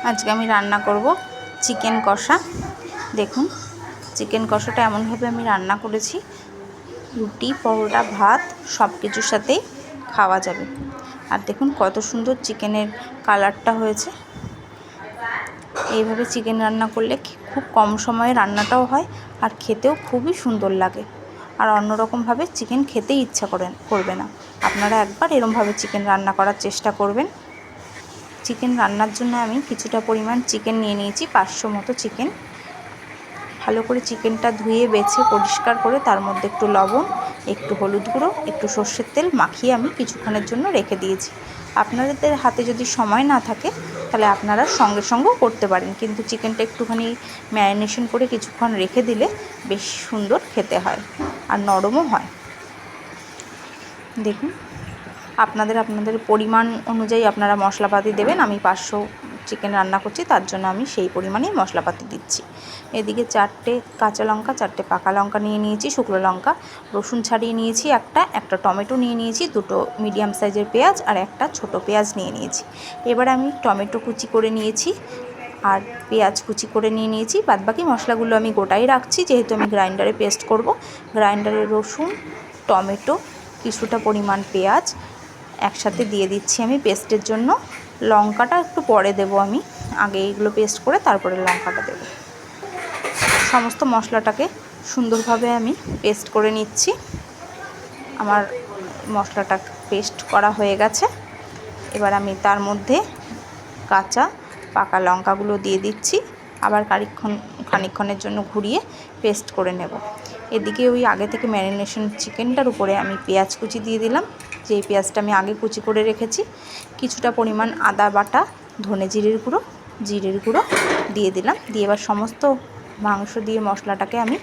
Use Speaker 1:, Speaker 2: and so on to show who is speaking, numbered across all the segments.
Speaker 1: আজকে আমি রান্না করব চিকেন কষা। দেখুন চিকেন কষাটা এমনভাবে আমি রান্না করেছি, রুটি, পরোটা, ভাত সব কিছুর সাথেই খাওয়া যাবে। আর দেখুন কত সুন্দর চিকেনের কালারটা হয়েছে। এইভাবে চিকেন রান্না করলে খুব কম সময়ে রান্নাটাও হয় আর খেতেও খুবই সুন্দর লাগে। আর অন্যরকমভাবে চিকেন খেতেই ইচ্ছা করবে না। আপনারা একবার এরমভাবে চিকেন রান্না করার চেষ্টা করবেন। চিকেন রান্নার জন্য আমি কিছুটা পরিমাণ চিকেন নিয়ে নিয়েছি, 500 মতো চিকেন। ভালো করে চিকেনটা ধুয়ে বেছে পরিষ্কার করে তার মধ্যে একটু লবণ, একটু হলুদ গুঁড়ো, একটু সর্ষের তেল মাখিয়ে আমি কিছুক্ষণের জন্য রেখে দিয়েছি। আপনাদের হাতে যদি সময় না থাকে তাহলে আপনারা সঙ্গে সঙ্গেও করতে পারেন, কিন্তু চিকেনটা একটুখানি ম্যারিনেশন করে কিছুক্ষণ রেখে দিলে বেশ সুন্দর খেতে হয় আর নরমও হয়। দেখুন আপনাদের পরিমাণ অনুযায়ী আপনারা মশলাপাতি দেবেন। আমি 500 চিকেন রান্না করছি, তার জন্য আমি সেই পরিমাণেই মশলাপাতি দিচ্ছি। এদিকে 4টে কাঁচা লঙ্কা, 4টে পাকা লঙ্কা নিয়ে নিয়েছি, শুকনো লঙ্কা, রসুন ছাড়িয়ে নিয়েছি একটা টমেটো নিয়ে নিয়েছি, 2টো মিডিয়াম সাইজের পেঁয়াজ আর একটা ছোট পেঁয়াজ নিয়ে নিয়েছি। এবার আমি টমেটো কুচি করে নিয়েছি আর পেঁয়াজ কুচি করে নিয়ে নিয়েছি। বাদবাকি মশলাগুলো আমি গোটাই রাখছি, যেহেতু আমি গ্রাইন্ডারে পেস্ট করব। গ্রাইন্ডারে রসুন, টমেটো, কিছুটা পরিমাণ পেঁয়াজ একসাথে দিয়ে দিচ্ছি আমি পেস্টের জন্য। লঙ্কাটা একটু পরে দেব, আমি আগে এইগুলো পেস্ট করে তারপরে লঙ্কাটা দেব। সমস্ত মশলাটাকে সুন্দরভাবে আমি পেস্ট করে নিচ্ছি। আমার মশলাটা পেস্ট করা হয়ে গেছে। এবার আমি তার মধ্যে কাঁচা পাকা লঙ্কাগুলো দিয়ে দিচ্ছি, আবার খানিকক্ষণের জন্য ঘুরিয়ে পেস্ট করে নেব। এদিকে ওই আগে থেকে ম্যারিনেশন চিকেনটার উপরে আমি পেঁয়াজ কুচি দিয়ে দিলাম, যেই পেঁয়াজটা আমি আগে কুচি করে রেখেছি। কিছুটা পরিমাণ আদা বাটা, ধনে জিরের গুঁড়ো দিয়ে দিলাম। দিয়ে এবার সমস্ত মাংস দিয়ে মশলাটাকে আমি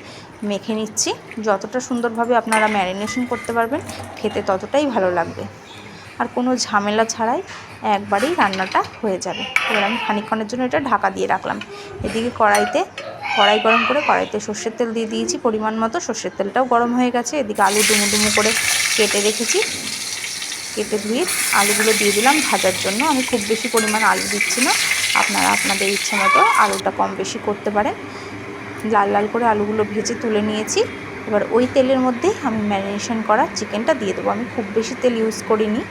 Speaker 1: মেখে নিচ্ছি। যতটা সুন্দরভাবে আপনারা ম্যারিনেশন করতে পারবেন খেতে ততটাই ভালো লাগবে, আর কোনো ঝামেলা ছাড়াই একবারেই রান্নাটা হয়ে যাবে। এবার আমি খানিকক্ষণের জন্য এটা ঢাকা দিয়ে রাখলাম। এদিকে কড়াই গরম করে কড়াইতে সর্ষের তেল দিয়ে দিয়েছি পরিমাণ মতো। সর্ষের তেলটাও গরম হয়ে গেছে। এদিকে আলু ডুমো করে কেটে রেখেছি, কেটে ধুয়ে আলুগুলো দিয়ে দিলাম ভাজার জন্য। আমি খুব বেশি পরিমাণ আলু দিচ্ছি না, আপনারা আপনাদের ইচ্ছে মতো আলুটা কম বেশি করতে পারেন। লাল লাল করে আলুগুলো ভেজে তুলে নিয়েছি। এবার ওই তেলের মধ্যেই আমি ম্যারিনেশন করা চিকেনটা দিয়ে দেবো। আমি খুব বেশি তেল ইউজ করিনি,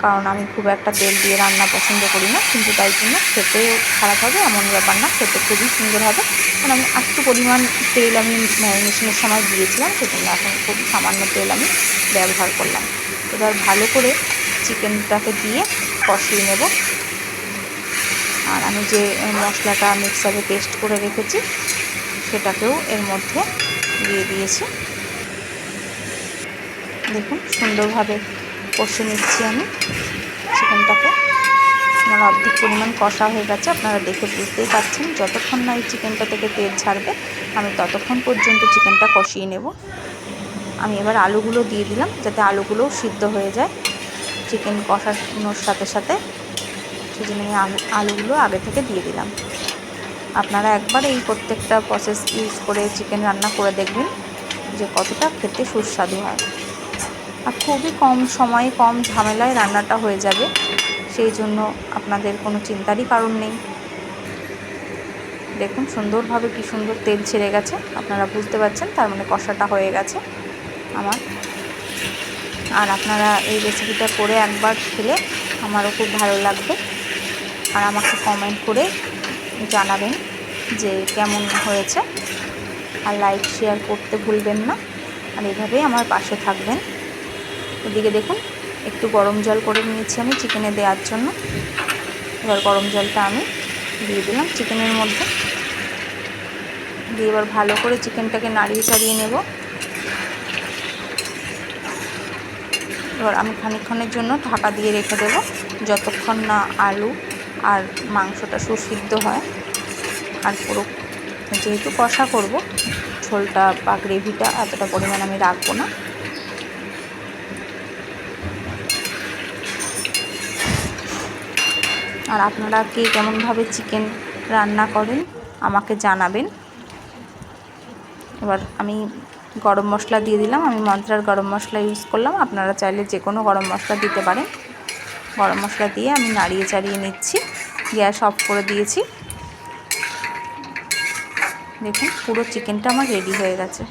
Speaker 1: কারণ আমি খুব একটা তেল দিয়ে রান্না পছন্দ করি না, কিন্তু তাই জন্য খেতে খারাপ হবে এমন ব্যাপার না, খেতে খুবই সুন্দর হবে। কারণ আমি একটু পরিমাণ তেল আমি ম্যারিনেশনের সময় দিয়েছিলাম, সেজন্য এখন খুব সামান্য তেল আমি ব্যবহার করলাম। এবার ভালো করে চিকেনটাকে দিয়ে কষিয়ে নেব। আর আমি যে মশলাটা মিক্সারে পেস্ট করে রেখেছি সেটাকেও এর মধ্যে দিয়ে দিয়েছি। দেখুন সুন্দরভাবে কষে নিচ্ছি আমি চিকেনটাকে। আমার অর্ধেক পরিমাণ কষা হয়ে গেছে, আপনারা দেখে বুঝতেই পারছেন। যতক্ষণ না এই চিকেনটা থেকে তেল ছাড়বে আমি ততক্ষণ পর্যন্ত চিকেনটা কষিয়ে নেব। আমি এবার আলুগুলো দিয়ে দিলাম, যাতে আলুগুলোও সিদ্ধ হয়ে যায় চিকেন কষানোর সাথে সাথে, সেজন্য আমি আলুগুলো আগে থেকে দিয়ে দিলাম। আপনারা একবার এই প্রত্যেকটা প্রসেস ইউজ করে চিকেন রান্না করে দেখবেন যে কতটা খেতে সুস্বাদু হয়। আর খুবই কম সময়ে কম ঝামেলায় রান্নাটা হয়ে যাবে, সেই জন্য আপনাদের কোনো চিন্তারই কারণ নেই। দেখুন সুন্দরভাবে কি সুন্দর তেল ছেড়ে গেছে, আপনারা বুঝতে পারছেন, তার মানে কষাটা হয়ে গেছে আমার। আর আপনারা এই রেসিপিটা করে একবার খেলে আমারও খুব ভালো লাগবে, আর আমাকে কমেন্ট করে জানাবেন যে কেমন হয়েছে। আর লাইক শেয়ার করতে ভুলবেন না, আর এভাবেই আমার পাশে থাকবেন। ওদিকে দেখুন একটু গরম জল করে নিয়েছি আমি চিকেনে দেওয়ার জন্য। এবার গরম জলটা আমি দিয়ে দিলাম চিকেনের মধ্যে, দিয়ে এবার ভালো করে চিকেনটাকে নাড়িয়ে চাড়িয়ে নেব। এবার আমি খানিকক্ষণের জন্য ঢাকা দিয়ে রেখে দেব, যতক্ষণ না আলু আর মাংসটা সুসিদ্ধ হয়। আর পুরো যেহেতু কষা করব, ঝোলটা বা গ্রেভিটা এতটা পরিমাণ আমি রাখবো না। আর আপনারা কে কেমনভাবে চিকেন রান্না করেন আমাকে জানাবেন। এবার আমি গরম মশলা দিয়ে দিলাম, আমি মন্ত্রার গরম মশলা ইউজ করলাম, আপনারা চাইলে যে কোনো গরম মশলা দিতে পারেন। গরম মশলা দিয়ে আমি নাড়িয়ে চাড়িয়ে নিচ্ছি। গ্যাস অফ করে দিয়েছি। দেখুন পুরো চিকেনটা আমার রেডি হয়ে গেছে।